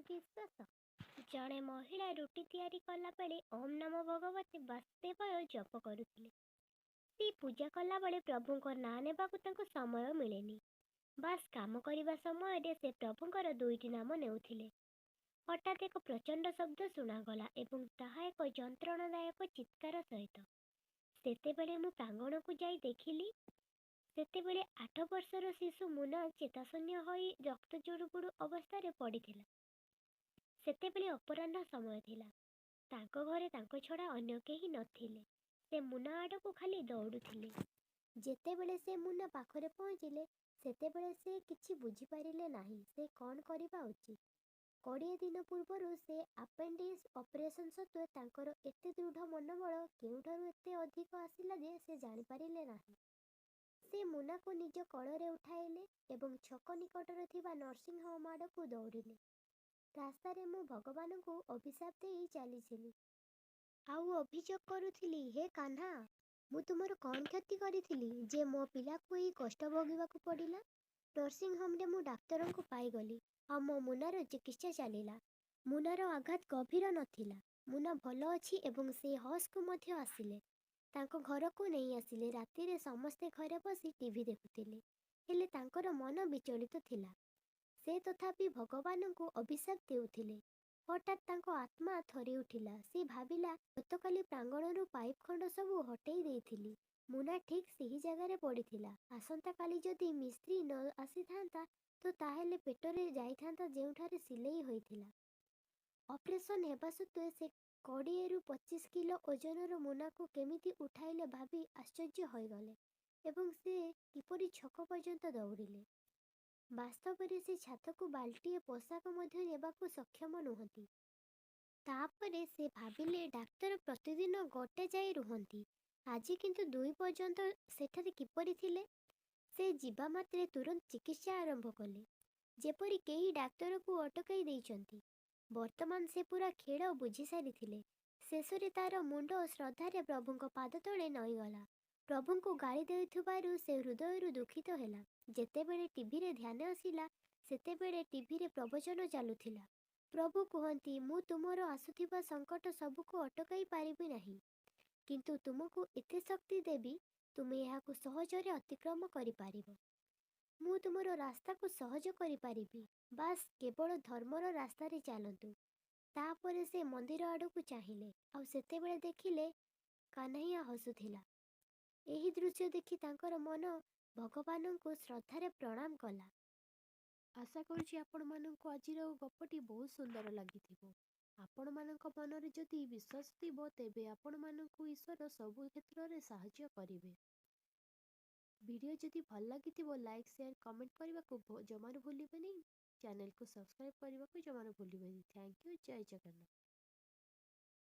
ବିଶ୍ୱାସ। ଜଣେ ମହିଳା ରୁଟି ତିଆରି କଲାବେଳେ ଓମ୍ ନମୋ ଭଗବତେ ବାସୁଦେବାୟ ଜପ କରୁଥିଲେ। ସେ ପୂଜା କଲାବେଳେ ପ୍ରଭୁଙ୍କ ନାଁ ନେବାକୁ ତାଙ୍କୁ ସମୟ ମିଳେନି। ବାସ୍ କାମ କରିବା ସମୟରେ ସେ ପ୍ରଭୁଙ୍କର ଦୁଇଟି ନାମ ନେଉଥିଲେ। ହଠାତ୍ ଏକ ପ୍ରଚଣ୍ଡ ଶବ୍ଦ ଶୁଣାଗଲା ଏବଂ ତାହା ଏକ ଯନ୍ତ୍ରଣାଦାୟକ ଚିତ୍କାର ସହିତ। ସେତେବେଳେ ମୁଁ ପ୍ରାଙ୍ଗଣକୁ ଯାଇ ଦେଖିଲି, ସେତେବେଳେ 8 ବର୍ଷର ଶିଶୁ ମୁନା ଚେତାଶୂନ୍ୟ ହୋଇ ରକ୍ତ ଜୁଡୁବୁଡୁ ଅବସ୍ଥାରେ ପଡ଼ିଥିଲା। ସେତେବେଳେ ଅପରାହ୍ନ ସମୟ ଥିଲା। ତାଙ୍କ ଘରେ ତାଙ୍କ ଛଡ଼ା ଅନ୍ୟ କେହି ନଥିଲେ। ସେ ମୁନା ଆଡ଼କୁ ଖାଲି ଦୌଡ଼ୁଥିଲେ। ଯେତେବେଳେ ସେ ମୁନା ପାଖରେ ପହଞ୍ଚିଲେ, ସେତେବେଳେ ସେ କିଛି ବୁଝିପାରିଲେ ନାହିଁ ସେ କ'ଣ କରିବା ଉଚିତ। 20 ଦିନ ପୂର୍ବରୁ ସେ ଆପେଣ୍ଡିକ୍ସ ଅପରେସନ୍ ସତ୍ତ୍ୱେ ତାଙ୍କର ଏତେ ଦୃଢ଼ ମନୋବଳ କେଉଁଠାରୁ ଏତେ ଅଧିକ ଆସିଲା ଯେ ସେ ଜାଣିପାରିଲେ ନାହିଁ। ସେ ମୁନାକୁ ନିଜ କୋଳରେ ଉଠାଇଲେ ଏବଂ ଛକ ନିକଟରେ ଥିବା ନର୍ସିଂ ହୋମ୍ ଆଡ଼କୁ ଦୌଡ଼ିଲେ। ରାସ୍ତାରେ ମୁଁ ଭଗବାନଙ୍କୁ ଅଭିଶାପ ଦେଇ ଚାଲିଥିଲି ଆଉ ଅଭିଯୋଗ କରୁଥିଲି, ହେ କାହ୍ନା, ମୁଁ ତୁମର କ'ଣ କ୍ଷତି କରିଥିଲି ଯେ ମୋ ପିଲାକୁ ଏହି କଷ୍ଟ ଭୋଗିବାକୁ ପଡ଼ିଲା। ନର୍ସିଂ ହୋମ୍ରେ ମୁଁ ଡାକ୍ତରଙ୍କୁ ପାଇଗଲି ଆଉ ମୋ ମୁନାର ଚିକିତ୍ସା ଚାଲିଲା। ମୁନାର ଆଘାତ ଗଭୀର ନଥିଲା। ମୁନା ଭଲ ଅଛି ଏବଂ ସେ ହସ୍କୁ ମଧ୍ୟ ଆସିଲେ। ତାଙ୍କ ଘରକୁ ନେଇ ଆସିଲେ। ରାତିରେ ସମସ୍ତେ ଘରେ ବସି ଟିଭି ଦେଖୁଥିଲେ, ହେଲେ ତାଙ୍କର ମନ ବିଚଳିତ ଥିଲା। ସେ ତଥାପି ଭଗବାନଙ୍କୁ ଅଭିଶାପ ଦେଉଥିଲେ। ହଠାତ୍ ତାଙ୍କ ଆତ୍ମା ଥରି ଉଠିଲା। ସେ ଭାବିଲା, ଗତକାଲି ପ୍ରାଙ୍ଗଣରୁ ପାଇପ୍ ଖଣ୍ଡ ସବୁ ହଟେଇ ଦେଇଥିଲି। ମୁନା ଠିକ୍ ସେହି ଜାଗାରେ ପଡ଼ିଥିଲା। ଆସନ୍ତାକାଲି ଯଦି ମିସ୍ତ୍ରୀ ନ ଆସିଥାନ୍ତା ତ ତାହେଲେ ପେଟରେ ଯାଇଥାନ୍ତା ଯେଉଁଠାରେ ସିଲେଇ ହୋଇଥିଲା। ଅପରେସନ୍ ହେବା ସତ୍ତ୍ୱେ ସେ 20ରୁ 25 କିଲୋ ଓଜନର ମୁନାକୁ କେମିତି ଉଠାଇଲେ ଭାବି ଆଶ୍ଚର୍ଯ୍ୟ ହୋଇଗଲେ ଏବଂ ସେ କିପରି ଛକ ପର୍ଯ୍ୟନ୍ତ ଦୌଡ଼ିଲେ। ବାସ୍ତବରେ ସେ ଛାତକୁ ବାଲ୍ଟିଏ ପୋଷାକ ମଧ୍ୟ ନେବାକୁ ସକ୍ଷମ ନୁହନ୍ତି। ତାପରେ ସେ ଭାବିଲେ, ଡାକ୍ତର ପ୍ରତିଦିନ ଗୋଟେ ଯାଇ ରୁହନ୍ତି, ଆଜି କିନ୍ତୁ 2 ପର୍ଯ୍ୟନ୍ତ ସେଠାରେ କିପରି ଥିଲେ। ସେ ଯିବା ମାତ୍ରେ ତୁରନ୍ତ ଚିକିତ୍ସା ଆରମ୍ଭ କଲେ, ଯେପରି କେହି ଡାକ୍ତରକୁ ଅଟକାଇ ଦେଇଛନ୍ତି। ବର୍ତ୍ତମାନ ସେ ପୂରା ଖେଳ ବୁଝିସାରିଥିଲେ। ଶେଷରେ ତାର ମୁଣ୍ଡ ଶ୍ରଦ୍ଧାରେ ପ୍ରଭୁଙ୍କ ପାଦ ତଳେ ନଇଁଗଲା। ପ୍ରଭୁଙ୍କୁ ଗାଳି ଦେଉଥିବାରୁ ସେ ହୃଦୟରୁ ଦୁଃଖିତ ହେଲା। ଯେତେବେଳେ ଟିଭିରେ ଧ୍ୟାନ ଆସିଲା, ସେତେବେଳେ ଟିଭିରେ ପ୍ରବଚନ ଚାଲୁଥିଲା। ପ୍ରଭୁ କୁହନ୍ତି, ମୁଁ ତୁମର ଆସୁଥିବା ସଙ୍କଟ ସବୁକୁ ଅଟକାଇ ପାରିବି ନାହିଁ, କିନ୍ତୁ ତୁମକୁ ଏତେ ଶକ୍ତି ଦେବି, ତୁମେ ଏହାକୁ ସହଜରେ ଅତିକ୍ରମ କରିପାରିବ। ମୁଁ ତୁମର ରାସ୍ତାକୁ ସହଜ କରିପାରିବି। ବାସ୍ କେବଳ ଧର୍ମର ରାସ୍ତାରେ ଚାଲନ୍ତୁ। ତାପରେ ସେ ମନ୍ଦିର ଆଡ଼କୁ ଚାହିଁଲେ ଆଉ ସେତେବେଳେ ଦେଖିଲେ କାହ୍ନୈୟା ହସୁଥିଲା। ଏହି ଦୃଶ୍ୟ ଦେଖି ତାଙ୍କର ମନ ଭଗବାନଙ୍କୁ ଶ୍ରଦ୍ଧାରେ ପ୍ରଣାମ କଲା। ଆଶା କରୁଛି ଆପଣମାନଙ୍କୁ ଆଜିର ଗପଟି ବହୁତ ସୁନ୍ଦର ଲାଗିଥିବ। ଆପଣମାନଙ୍କ ମନରେ ଯଦି ବିଶ୍ୱାସ ଥିବ, ତେବେ ଆପଣମାନଙ୍କୁ ଈଶ୍ୱର ସବୁ କ୍ଷେତ୍ରରେ ସାହାଯ୍ୟ କରିବେ। ଭିଡ଼ିଓ ଯଦି ଭଲ ଲାଗିଥିବ, ଲାଇକ୍, ସେୟାର, କମେଣ୍ଟ କରିବାକୁ ଜମାରୁ ଭୁଲିବେନି। ଚ୍ୟାନେଲକୁ ସବସ୍କ୍ରାଇବ୍ କରିବାକୁ ଜମାରୁ ଭୁଲିବେନି। Thank you. ଜୟ ଜଗନ୍ନାଥ।